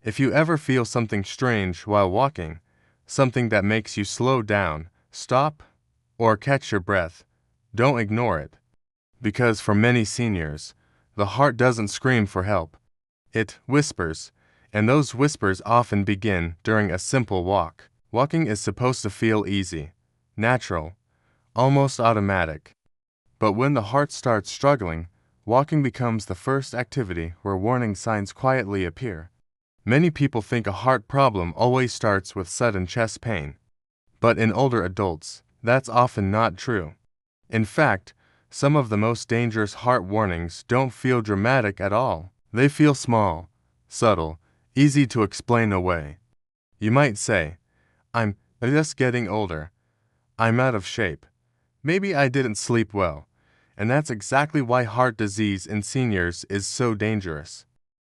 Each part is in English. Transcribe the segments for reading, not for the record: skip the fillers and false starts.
If you ever feel something strange while walking, something that makes you slow down, stop, or catch your breath, don't ignore it. Because for many seniors, the heart doesn't scream for help. It whispers, and those whispers often begin during a simple walk. Walking is supposed to feel easy, natural, almost automatic. But when the heart starts struggling, walking becomes the first activity where warning signs quietly appear. Many people think a heart problem always starts with sudden chest pain. But in older adults, that's often not true. In fact, some of the most dangerous heart warnings don't feel dramatic at all. They feel small, subtle, easy to explain away. You might say, I'm just getting older. I'm out of shape. Maybe I didn't sleep well. And that's exactly why heart disease in seniors is so dangerous.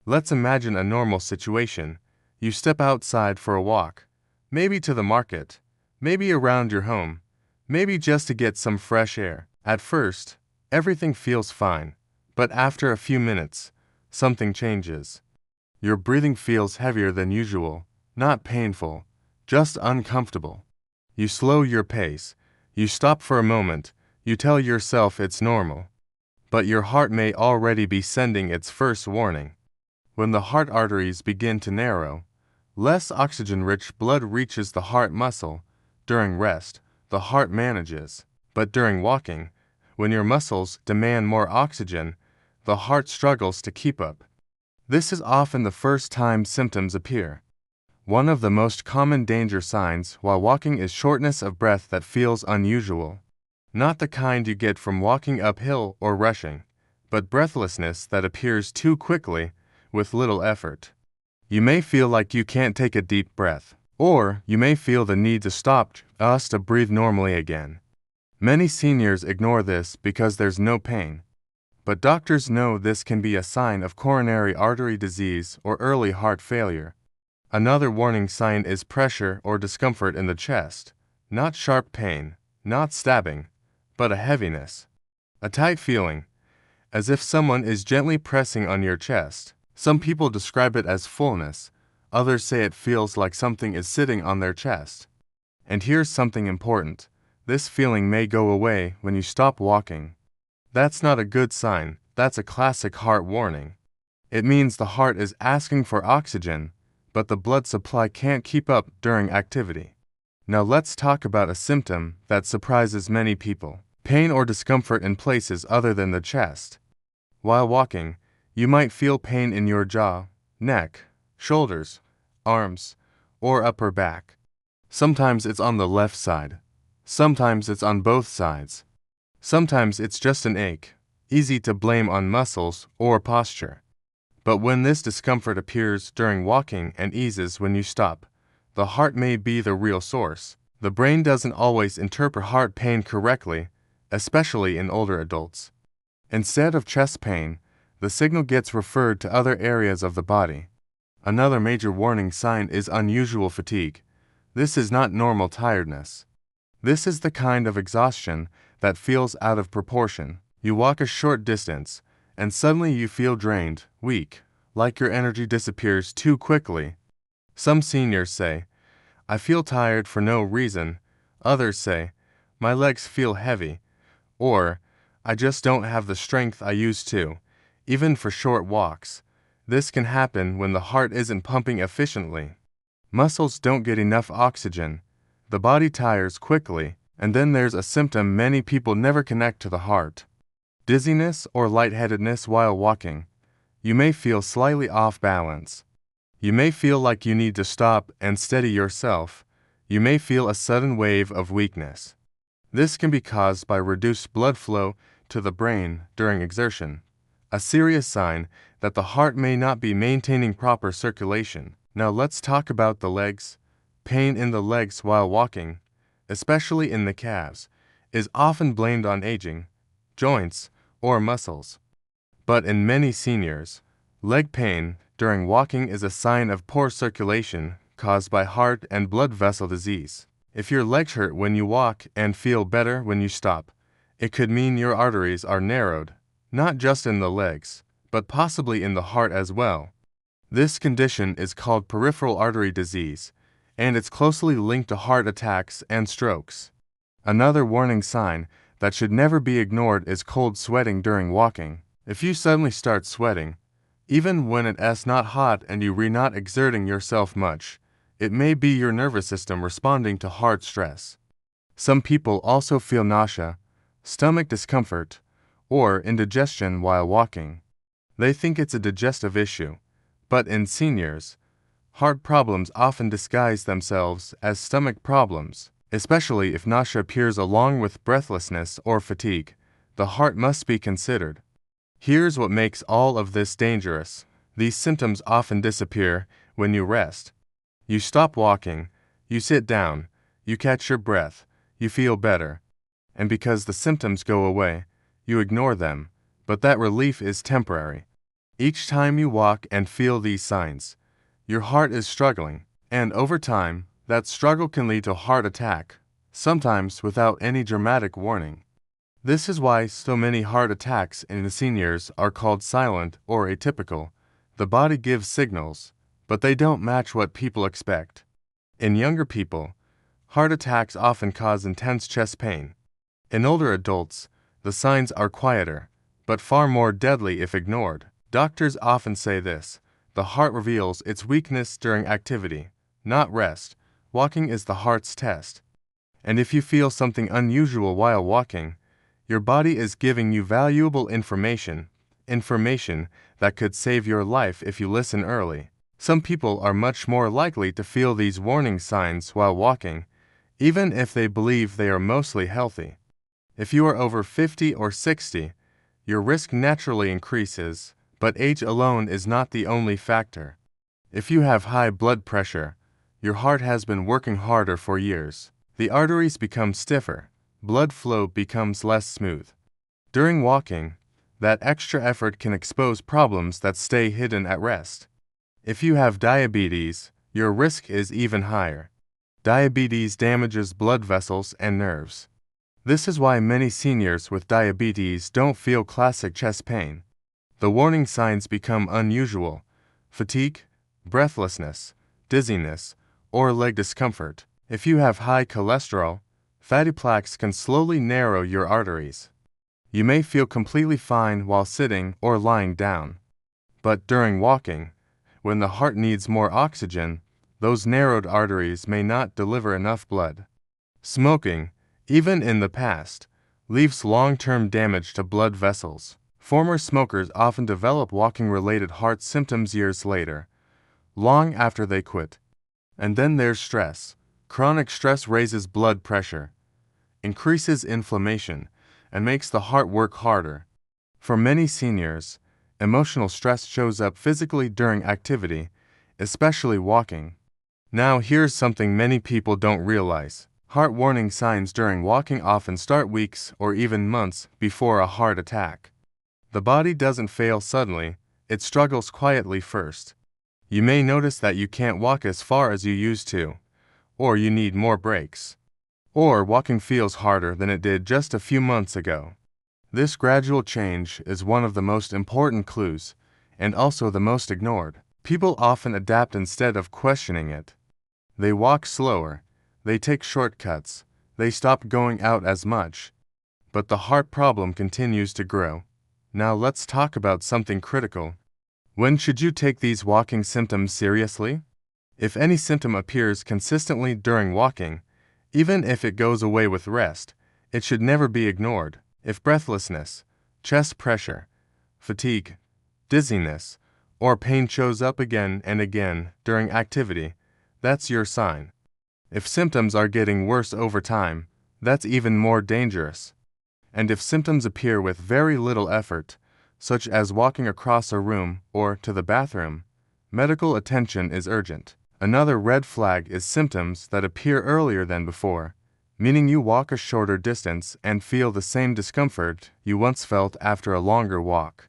Let's imagine a normal situation. You step outside for a walk, maybe to the market, maybe around your home, maybe just to get some fresh air. At first, everything feels fine, but after a few minutes, something changes. Your breathing feels heavier than usual, not painful, just uncomfortable. You slow your pace, you stop for a moment, you tell yourself it's normal. But your heart may already be sending its first warning. When the heart arteries begin to narrow, less oxygen-rich blood reaches the heart muscle. During rest, the heart manages. But during walking, when your muscles demand more oxygen, the heart struggles to keep up. This is often the first time symptoms appear. One of the most common danger signs while walking is shortness of breath that feels unusual. Not the kind you get from walking uphill or rushing, but breathlessness that appears too quickly with little effort. You may feel like you can't take a deep breath, or you may feel the need to stop just to breathe normally again. Many seniors ignore this because there's no pain. But doctors know this can be a sign of coronary artery disease or early heart failure. Another warning sign is pressure or discomfort in the chest. Not sharp pain, not stabbing, but a heaviness. A tight feeling, as if someone is gently pressing on your chest. Some people describe it as fullness, others say it feels like something is sitting on their chest. And here's something important. This feeling may go away when you stop walking. That's not a good sign, that's a classic heart warning. It means the heart is asking for oxygen, but the blood supply can't keep up during activity. Now let's talk about a symptom that surprises many people. Pain or discomfort in places other than the chest. While walking, you might feel pain in your jaw, neck, shoulders, arms, or upper back. Sometimes it's on the left side. Sometimes it's on both sides. Sometimes it's just an ache, easy to blame on muscles or posture. But when this discomfort appears during walking and eases when you stop, the heart may be the real source. The brain doesn't always interpret heart pain correctly, especially in older adults. Instead of chest pain, the signal gets referred to other areas of the body. Another major warning sign is unusual fatigue. This is not normal tiredness. This is the kind of exhaustion that feels out of proportion. You walk a short distance, and suddenly you feel drained, weak, like your energy disappears too quickly. Some seniors say, I feel tired for no reason. Others say, my legs feel heavy, or I just don't have the strength I used to, even for short walks. This can happen when the heart isn't pumping efficiently. Muscles don't get enough oxygen. The body tires quickly, and then there's a symptom many people never connect to the heart. Dizziness or lightheadedness while walking. You may feel slightly off balance. You may feel like you need to stop and steady yourself. You may feel a sudden wave of weakness. This can be caused by reduced blood flow to the brain during exertion, a serious sign that the heart may not be maintaining proper circulation. Now let's talk about the legs. Pain in the legs while walking, especially in the calves, is often blamed on aging, joints, or muscles. But in many seniors, leg pain during walking is a sign of poor circulation caused by heart and blood vessel disease. If your legs hurt when you walk and feel better when you stop, it could mean your arteries are narrowed, not just in the legs, but possibly in the heart as well. This condition is called peripheral artery disease, and it's closely linked to heart attacks and strokes. Another warning sign that should never be ignored is cold sweating during walking. If you suddenly start sweating, even when it's not hot and you're not exerting yourself much, it may be your nervous system responding to hard stress. Some people also feel nausea, stomach discomfort, or indigestion while walking. They think it's a digestive issue, but in seniors, heart problems often disguise themselves as stomach problems, especially if nausea appears along with breathlessness or fatigue. The heart must be considered. Here's what makes all of this dangerous. These symptoms often disappear when you rest. You stop walking, you sit down, you catch your breath, you feel better. And because the symptoms go away, you ignore them, but that relief is temporary. Each time you walk and feel these signs, your heart is struggling, and over time, that struggle can lead to a heart attack, sometimes without any dramatic warning. This is why so many heart attacks in the seniors are called silent or atypical. The body gives signals, but they don't match what people expect. In younger people, heart attacks often cause intense chest pain. In older adults, the signs are quieter, but far more deadly if ignored. Doctors often say this: the heart reveals its weakness during activity, not rest. Walking is the heart's test. And if you feel something unusual while walking, your body is giving you valuable information that could save your life if you listen early. Some people are much more likely to feel these warning signs while walking, even if they believe they are mostly healthy. If you are over 50 or 60, your risk naturally increases, but age alone is not the only factor. If you have high blood pressure, your heart has been working harder for years. The arteries become stiffer, blood flow becomes less smooth. During walking, that extra effort can expose problems that stay hidden at rest. If you have diabetes, your risk is even higher. Diabetes damages blood vessels and nerves. This is why many seniors with diabetes don't feel classic chest pain. The warning signs become unusual: fatigue, breathlessness, dizziness, or leg discomfort. If you have high cholesterol, fatty plaques can slowly narrow your arteries. You may feel completely fine while sitting or lying down. But during walking, when the heart needs more oxygen, those narrowed arteries may not deliver enough blood. Smoking, even in the past, leaves long-term damage to blood vessels. Former smokers often develop walking-related heart symptoms years later, long after they quit. And then there's stress. Chronic stress raises blood pressure, increases inflammation, and makes the heart work harder. For many seniors, emotional stress shows up physically during activity, especially walking. Now here's something many people don't realize. Heart warning signs during walking often start weeks or even months before a heart attack. The body doesn't fail suddenly, it struggles quietly first. You may notice that you can't walk as far as you used to, or you need more breaks, or walking feels harder than it did just a few months ago. This gradual change is one of the most important clues, and also the most ignored. People often adapt instead of questioning it. They walk slower, they take shortcuts, they stop going out as much, but the heart problem continues to grow. Now let's talk about something critical. When should you take these walking symptoms seriously? If any symptom appears consistently during walking, even if it goes away with rest, it should never be ignored. If breathlessness, chest pressure, fatigue, dizziness, or pain shows up again and again during activity, that's your sign. If symptoms are getting worse over time, that's even more dangerous. And if symptoms appear with very little effort, such as walking across a room or to the bathroom, medical attention is urgent. Another red flag is symptoms that appear earlier than before, meaning you walk a shorter distance and feel the same discomfort you once felt after a longer walk.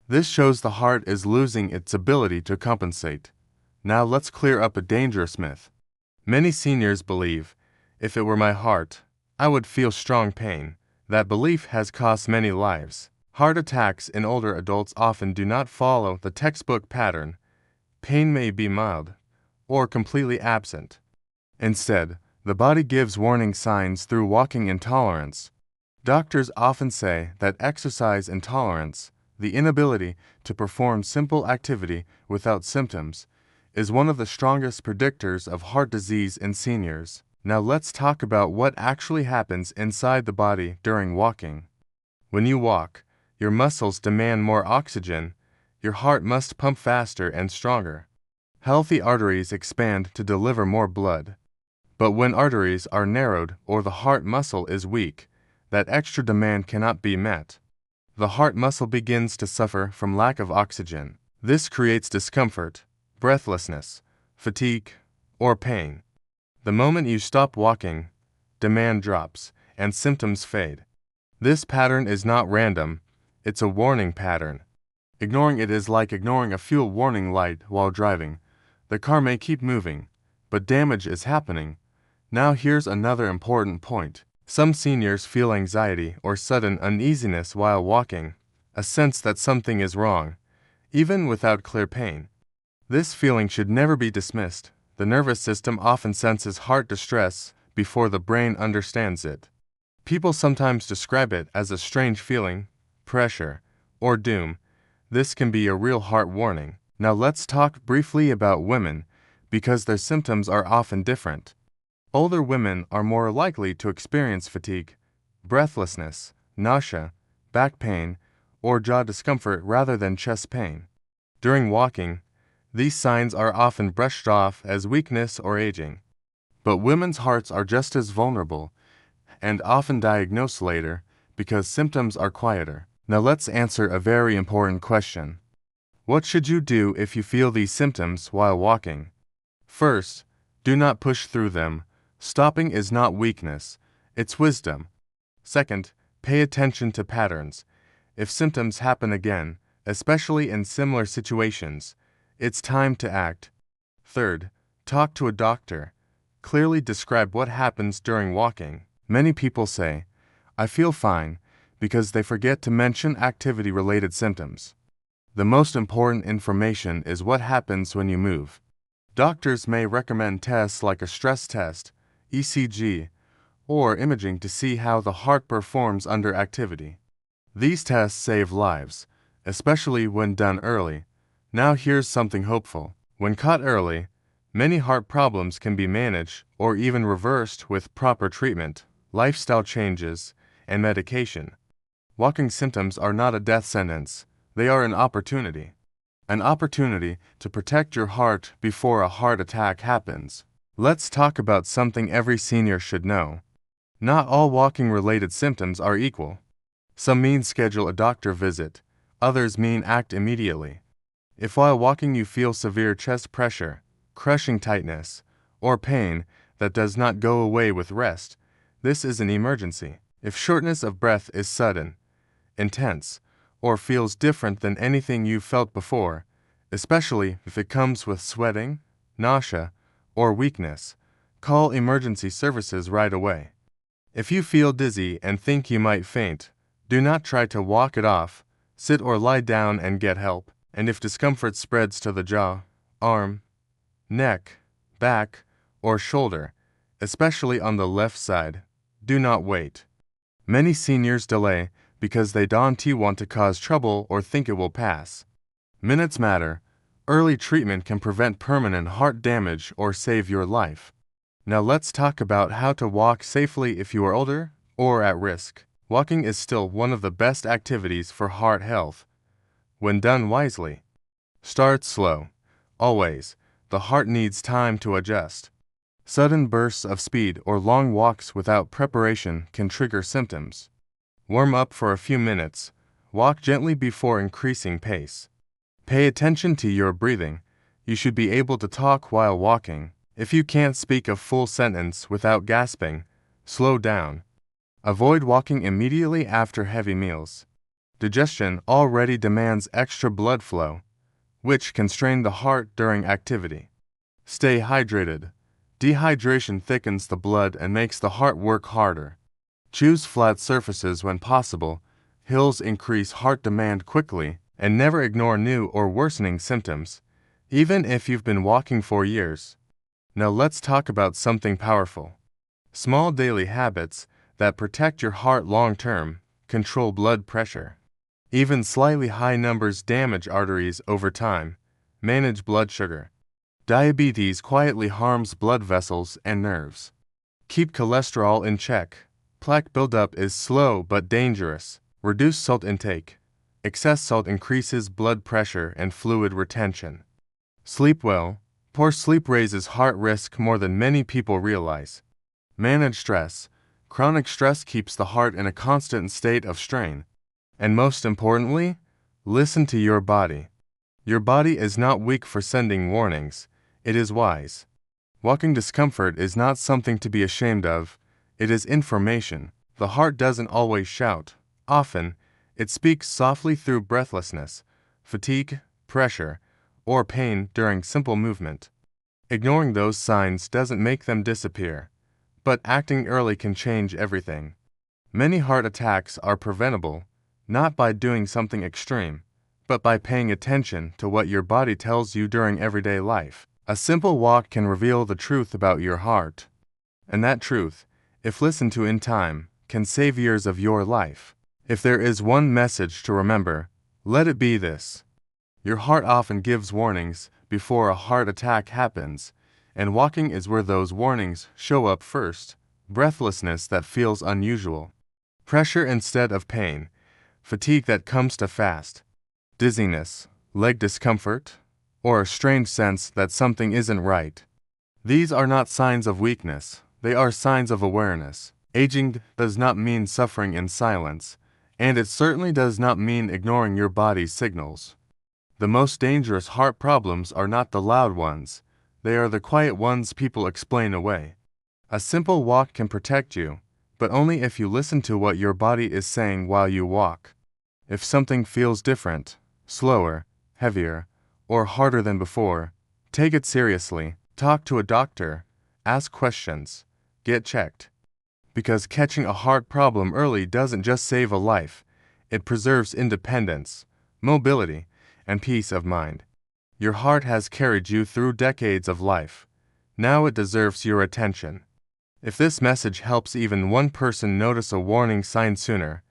This shows the heart is losing its ability to compensate. Now let's clear up a dangerous myth. Many seniors believe, if it were my heart, I would feel strong pain. That belief has cost many lives. Heart attacks in older adults often do not follow the textbook pattern. Pain may be mild or completely absent. Instead, the body gives warning signs through walking intolerance. Doctors often say that exercise intolerance, the inability to perform simple activity without symptoms, is one of the strongest predictors of heart disease in seniors. Now let's talk about what actually happens inside the body during walking. When you walk, your muscles demand more oxygen, your heart must pump faster and stronger. Healthy arteries expand to deliver more blood. But when arteries are narrowed or the heart muscle is weak, that extra demand cannot be met. The heart muscle begins to suffer from lack of oxygen. This creates discomfort, breathlessness, fatigue, or pain. The moment you stop walking, demand drops, and symptoms fade. This pattern is not random, it's a warning pattern. Ignoring it is like ignoring a fuel warning light while driving. The car may keep moving, but damage is happening. Now here's another important point. Some seniors feel anxiety or sudden uneasiness while walking, a sense that something is wrong, even without clear pain. This feeling should never be dismissed. The nervous system often senses heart distress before the brain understands it. People sometimes describe it as a strange feeling, pressure, or doom. This can be a real heart warning. Now let's talk briefly about women, because their symptoms are often different. Older women are more likely to experience fatigue, breathlessness, nausea, back pain, or jaw discomfort rather than chest pain. During walking, these signs are often brushed off as weakness or aging. But women's hearts are just as vulnerable and often diagnosed later because symptoms are quieter. Now let's answer a very important question. What should you do if you feel these symptoms while walking? First, do not push through them. Stopping is not weakness, it's wisdom. Second, pay attention to patterns. If symptoms happen again, especially in similar situations, it's time to act. Third, talk to a doctor. Clearly describe what happens during walking. Many people say, "I feel fine," because they forget to mention activity-related symptoms. The most important information is what happens when you move. Doctors may recommend tests like a stress test, ECG, or imaging to see how the heart performs under activity. These tests save lives, especially when done early. Now here's something hopeful. When caught early, many heart problems can be managed or even reversed with proper treatment, lifestyle changes, and medication. Walking symptoms are not a death sentence, they are an opportunity. An opportunity to protect your heart before a heart attack happens. Let's talk about something every senior should know. Not all walking-related symptoms are equal. Some mean schedule a doctor visit, others mean act immediately. If while walking you feel severe chest pressure, crushing tightness, or pain that does not go away with rest, this is an emergency. If shortness of breath is sudden, intense, or feels different than anything you've felt before, especially if it comes with sweating, nausea, or weakness, call emergency services right away. If you feel dizzy and think you might faint, do not try to walk it off, sit or lie down and get help. And if discomfort spreads to the jaw, arm, neck, back, or shoulder, especially on the left side, do not wait. Many seniors delay because they don't want to cause trouble or think it will pass. Minutes matter. Early treatment can prevent permanent heart damage or save your life. Now let's talk about how to walk safely if you are older or at risk. Walking is still one of the best activities for heart health. When done wisely, start slow. Always, the heart needs time to adjust. Sudden bursts of speed or long walks without preparation can trigger symptoms. Warm up for a few minutes. Walk gently before increasing pace. Pay attention to your breathing. You should be able to talk while walking. If you can't speak a full sentence without gasping, slow down. Avoid walking immediately after heavy meals. Digestion already demands extra blood flow, which can strain the heart during activity. Stay hydrated. Dehydration thickens the blood and makes the heart work harder. Choose flat surfaces when possible. Hills increase heart demand quickly, and never ignore new or worsening symptoms. even if you've been walking for years. Now let's talk about something powerful. Small daily habits that protect your heart long-term, control blood pressure. Even slightly high numbers damage arteries over time. Manage blood sugar. Diabetes quietly harms blood vessels and nerves. Keep cholesterol in check. Plaque buildup is slow but dangerous. Reduce salt intake. Excess salt increases blood pressure and fluid retention. Sleep well. Poor sleep raises heart risk more than many people realize. Manage stress. Chronic stress keeps the heart in a constant state of strain. And most importantly, listen to your body. Your body is not weak for sending warnings. It is wise. Walking discomfort is not something to be ashamed of. It is information. The heart doesn't always shout. Often, it speaks softly through breathlessness, fatigue, pressure, or pain during simple movement. Ignoring those signs doesn't make them disappear, but acting early can change everything. Many heart attacks are preventable, not by doing something extreme, but by paying attention to what your body tells you during everyday life. A simple walk can reveal the truth about your heart. And that truth, if listened to in time, can save years of your life. If there is one message to remember, let it be this. Your heart often gives warnings before a heart attack happens, and walking is where those warnings show up first. Breathlessness that feels unusual. Pressure instead of pain. Fatigue that comes too fast. Dizziness, leg discomfort, or a strange sense that something isn't right. These are not signs of weakness, they are signs of awareness. Aging does not mean suffering in silence, and it certainly does not mean ignoring your body's signals. The most dangerous heart problems are not the loud ones, they are the quiet ones people explain away. A simple walk can protect you, but only if you listen to what your body is saying while you walk. If something feels different, slower, heavier, or harder than before, take it seriously. Talk to a doctor, ask questions, get checked. Because catching a heart problem early doesn't just save a life, it preserves independence, mobility, and peace of mind. Your heart has carried you through decades of life. Now it deserves your attention. If this message helps even one person notice a warning sign sooner,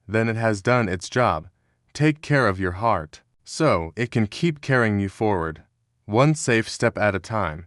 then it has done its job. Take care of your heart, so it can keep carrying you forward, one safe step at a time.